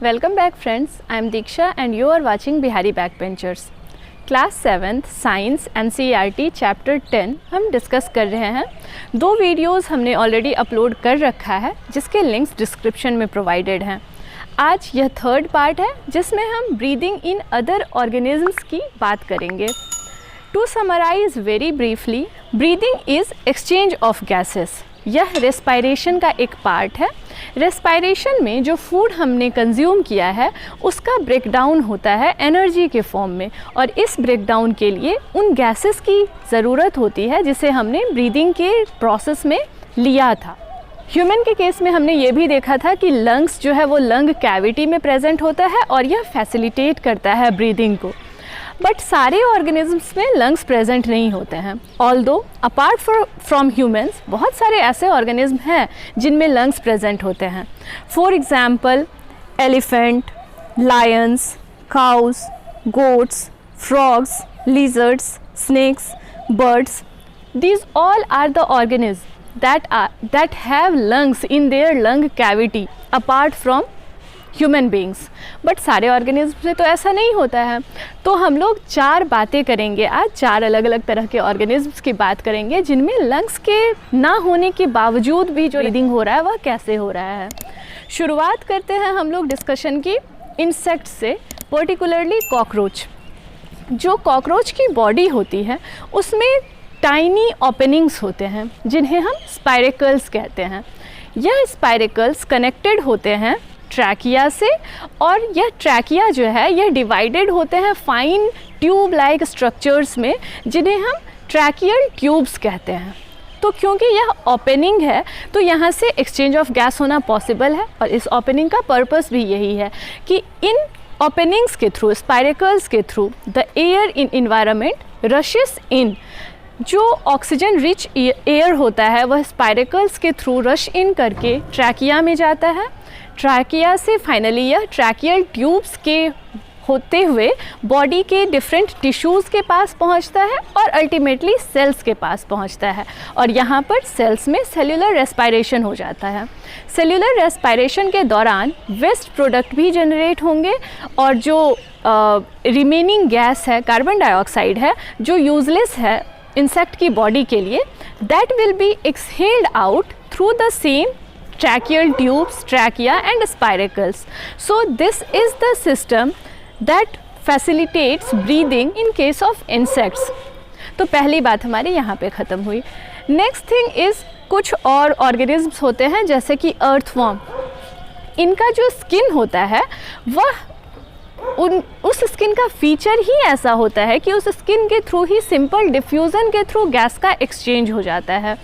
Welcome back friends, I am Diksha and you are watching Bihari Backbenchers. Class 7th science NCERT chapter 10 हम discuss कर रहे हैं। 2 videos हमने already upload कर रखा है जिसके लिंक्स डिस्क्रिप्शन में प्रोवाइडेड हैं। आज यह 3rd पार्ट है जिसमें हम ब्रीदिंग इन अदर ऑर्गेनिजम्स की बात करेंगे। To summarise very briefly, breathing is exchange of gases. यह रेस्पायरेशन का एक पार्ट है। रेस्पायरेशन में जो फूड हमने कंज्यूम किया है उसका ब्रेकडाउन होता है एनर्जी के फॉर्म में, और इस ब्रेकडाउन के लिए उन गैसेस की ज़रूरत होती है जिसे हमने ब्रीदिंग के प्रोसेस में लिया था। ह्यूमन के केस में हमने ये भी देखा था कि लंग्स जो है वो लंग कैविटी में प्रेजेंट होता है और यह फैसिलिटेट करता है ब्रीदिंग को। बट सारे ऑर्गेनिजम्स में लंग्स प्रेजेंट नहीं होते हैं। ऑल्दो अपार्ट फ्रॉम ह्यूमंस बहुत सारे ऐसे ऑर्गेनिज्म हैं जिनमें लंग्स प्रेजेंट होते हैं। For example elephant, lions, cows, goats, frogs, lizards, snakes, birds. These all are the organisms that have lungs in their lung cavity apart from human beings. But सारे organism से तो ऐसा नहीं होता है। तो हम लोग 4 बातें करेंगे आज, 4 अलग अलग तरह के ऑर्गेनिज्म्स की बात करेंगे जिनमें लंग्स के ना होने के बावजूद भी जो ब्रीदिंग हो रहा है वह कैसे हो रहा है। शुरुआत करते हैं हम लोग डिस्कशन की इंसेक्ट से, पर्टिकुलरली कॉकरोच। जो कॉकरोच की बॉडी होती है उसमें टाइनी ओपनिंग्स होते हैं जिन्हें हम स्पाइरेकल्स कहते हैं। यह स्पाइरेकल्स कनेक्टेड होते हैं ट्रैकिया से, और यह ट्रैकिया जो है यह डिवाइडेड होते हैं फाइन ट्यूब लाइक स्ट्रक्चर्स में जिन्हें हम ट्रैकियल ट्यूब्स कहते हैं। तो क्योंकि यह ओपनिंग है तो यहाँ से एक्सचेंज ऑफ गैस होना पॉसिबल है, और इस ओपनिंग का पर्पस भी यही है कि इन ओपनिंग्स के थ्रू, स्पाइरेकल्स के through, the air in environment rushes in. जो ऑक्सीजन रिच एयर होता है वह स्पाइरेकल्स के थ्रू रश इन करके ट्रैकिया में जाता है। ट्रैकिया से फाइनली यह ट्रैकियल ट्यूब्स के होते हुए बॉडी के डिफरेंट टिश्यूज़ के पास पहुंचता है और अल्टीमेटली सेल्स के पास पहुंचता है, और यहाँ पर सेल्स में सेल्यूलर रेस्पायरेशन हो जाता है। सेल्यूलर रेस्पायरेशन के दौरान वेस्ट प्रोडक्ट भी जनरेट होंगे, और जो रिमेनिंग गैस है कार्बन डाइऑक्साइड है जो यूजलेस है इंसेक्ट की बॉडी के लिए, that will be exhaled out through the same tracheal tubes, trachea and spiracles. So this is the system that facilitates breathing in case of insects. तो पहली बात हमारी यहाँ पे ख़त्म हुई। नेक्स्ट थिंग इज़ कुछ और ऑर्गेनिज्म्स होते हैं जैसे कि अर्थवॉर्म। इनका जो स्किन होता है वह उस स्किन का फीचर ही ऐसा होता है कि उस स्किन के थ्रू ही सिंपल डिफ्यूज़न के थ्रू गैस का एक्सचेंज हो जाता है।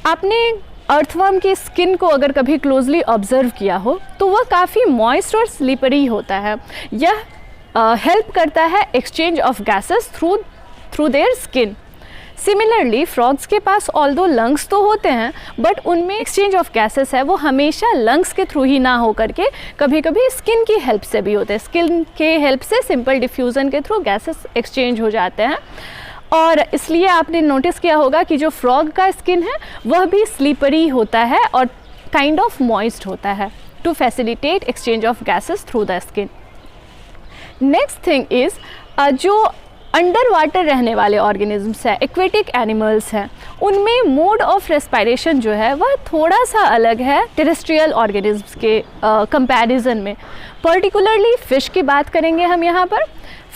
आपने अर्थवर्म की स्किन को अगर कभी क्लोजली ऑब्जर्व किया हो तो वह काफ़ी मॉइस्ट और स्लिपरी होता है। यह हेल्प करता है exchange of gases through their skin. Similarly frogs के पास ऑल्दो लंग्स तो होते हैं बट उनमें एक्सचेंज ऑफ गैसेस है वो हमेशा लंग्स के थ्रू ही ना हो करके कभी कभी स्किन की हेल्प से भी होते हैं। स्किन के हेल्प से सिंपल डिफ्यूज़न के थ्रू गैसेस एक्सचेंज हो जाते हैं, और इसलिए आपने नोटिस किया होगा कि जो फ्रॉग का स्किन है वह भी स्लीपरी होता है और काइंड ऑफ मॉइस्ट होता है to facilitate exchange of gases through the skin. Next thing is जो अंडर वाटर रहने वाले ऑर्गेनिजम्स हैं, एक्वेटिक एनिमल्स हैं, उनमें मोड ऑफ रेस्पायरेशन जो है वह थोड़ा सा अलग है टेरेस्ट्रियल ऑर्गेनिजम्स के कंपैरिजन में। पर्टिकुलरली फ़िश की बात करेंगे हम यहाँ पर।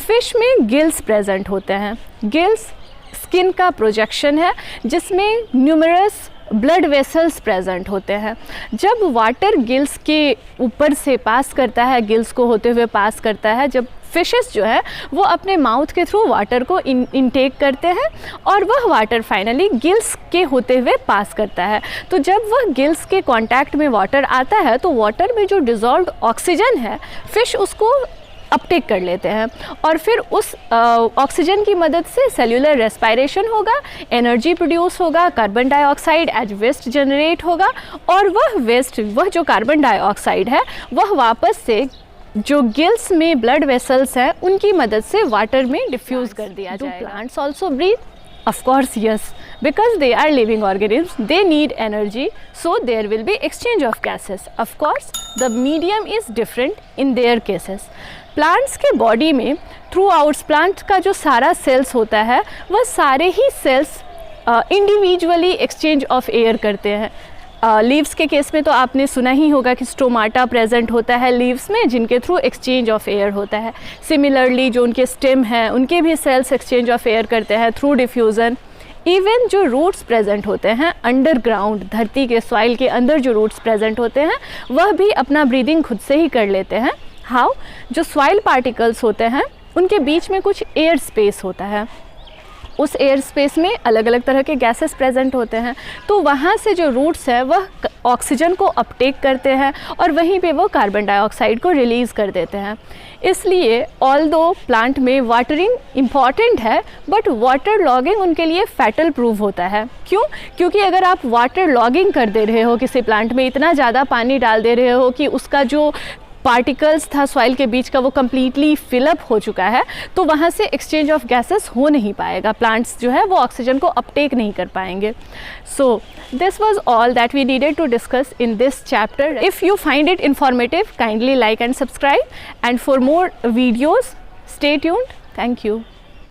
फ़िश में गिल्स प्रेजेंट होते हैं। गिल्स स्किन का प्रोजेक्शन है जिसमें न्यूमरस ब्लड वेसल्स प्रेजेंट होते हैं। जब वाटर गिल्स के ऊपर से पास करता है, गिल्स को होते हुए पास करता है, जब फिशेस जो है वो अपने माउथ के थ्रू वाटर को इनटेक करते हैं और वह वाटर फाइनली गिल्स के होते हुए पास करता है। तो जब वह गिल्स के कांटेक्ट में वाटर आता है तो वाटर में जो डिज़ोल्व्ड ऑक्सीजन है फिश उसको अपटेक कर लेते हैं, और फिर उस ऑक्सीजन की मदद से सेल्यूलर रेस्पायरेशन होगा, एनर्जी प्रोड्यूस होगा, carbon dioxide as waste generate होगा, और वह जो कार्बन डाइऑक्साइड है वह वापस से जो गिल्स में ब्लड वेसल्स हैं उनकी मदद से वाटर में डिफ्यूज़ कर दिया जाएगा। Plants also breathe? Of course yes, because they are living organisms, they need energy, so there will be exchange of gases. Of course the medium is different in their cases. Plants के body में throughout plant का जो सारा cells होता है वह सारे ही cells individually exchange of air करते हैं. लीव्स के केस में तो आपने सुना ही होगा कि स्टोमाटा प्रेजेंट होता है लीव्स में, जिनके थ्रू एक्सचेंज ऑफ एयर होता है. सिमिलरली जो उनके स्टेम हैं उनके भी सेल्स एक्सचेंज ऑफ एयर करते हैं थ्रू डिफ्यूज़न. इवन जो रूट्स प्रेजेंट होते हैं अंडरग्राउंड, धरती के सॉइल के अंदर जो रूट्स प्रेजेंट होते हैं वह भी अपना ब्रीदिंग खुद से ही कर लेते हैं. हाउ? जो सॉइल पार्टिकल्स होते हैं उनके बीच में कुछ एयर स्पेस होता है, उस एयर स्पेस में अलग अलग तरह के गैसेस प्रेजेंट होते हैं. तो वहाँ से जो रूट्स हैं वह ऑक्सीजन को अपटेक करते हैं और वहीं पे वो कार्बन डाइऑक्साइड को रिलीज़ कर देते हैं. इसलिए ऑल्दो प्लांट में वाटरिंग इम्पॉर्टेंट है, बट वाटर लॉगिंग उनके लिए फैटल प्रूव होता है. क्यों? क्योंकि अगर आप वाटर लॉगिंग कर दे रहे हो किसी प्लांट में, इतना ज़्यादा पानी डाल दे रहे हो कि उसका जो पार्टिकल्स था सॉइल के बीच का वो कम्प्लीटली फिलअप हो चुका है, तो वहाँ से एक्सचेंज ऑफ गैसेस हो नहीं पाएगा. प्लांट्स जो है वो ऑक्सीजन को अपटेक नहीं कर पाएंगे. So this was all that we needed to discuss in this chapter. If you find it informative, kindly like and subscribe, and for more videos stay tuned. Thank you.